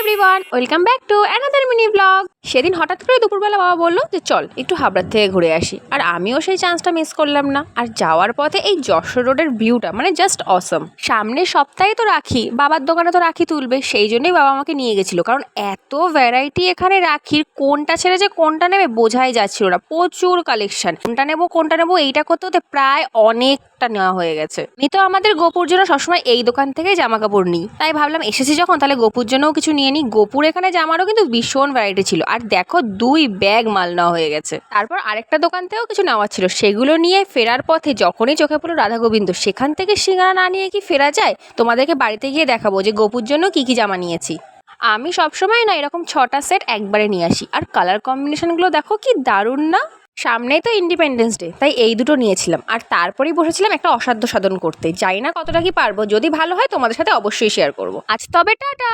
Everyone, welcome back to another mini blog. সেদিন হঠাৎ করে দুপুরবেলা বাবা বললো যে চল একটু হাবড়ার থেকে ঘুরে আসি, আর আমিও সেই চান্সটা মিস করলাম না। আর যাওয়ার পথে এই যশোর রোডের ভিউটা মানে জাস্ট অসম। সামনের সপ্তাহে তো রাখি, বাবার দোকানে তো রাখি তুলবে, সেই জন্যই বাবা আমাকে নিয়ে গেছিলো। কারণ এত ভ্যারাইটি এখানে রাখির, কোনটা ছেড়ে যে কোনটা নেবে বোঝাই যাচ্ছিল না। প্রচুর কালেকশন, কোনটা নেবো এইটা করতে হতে প্রায় অনেকটা নেওয়া হয়ে গেছে। আমি তো আমাদের গোপুর জন্য সবসময় এই দোকান থেকে জামা কাপড় নিই, তাই ভাবলাম এসেছি যখন তাহলে গোপুর জন্যও কিছু নিয়ে নিই। গোপুর এখানে জামারও কিন্তু ভীষণ ভ্যারাইটি ছিল, আর দেখো 2 ব্যাগ মাল নেওয়া হয়ে গেছে। তারপর আরেকটা দোকান থেকেও কিছু নেওয়া ছিল, সেগুলো নিয়ে ফেরার পথে যখনই চোখে পড়লো রাধা গোবিন্দ, সেখান থেকে সিঙ্গারা না নিয়ে কি ফেরা যায়? তোমাদেরকে বাড়িতে গিয়ে দেখাবো যে গোপুর জন্য কি কি জামা নিয়েছি। আমি সবসময় না এরকম 6টা সেট একবারে নিয়ে আসি, আর কালার কম্বিনেশনগুলো দেখো কি দারুণ না। সামনেই তো ইন্ডিপেন্ডেন্স ডে, তাই এই দুটো নিয়েছিলাম। আর তারপরেই বসেছিলাম একটা অসাধ্য সাধন করতে। জানি না কতটা কি পারবো, যদি ভালো হয় তোমাদের সাথে অবশ্যই শেয়ার করবো। আজ তবে টাটা।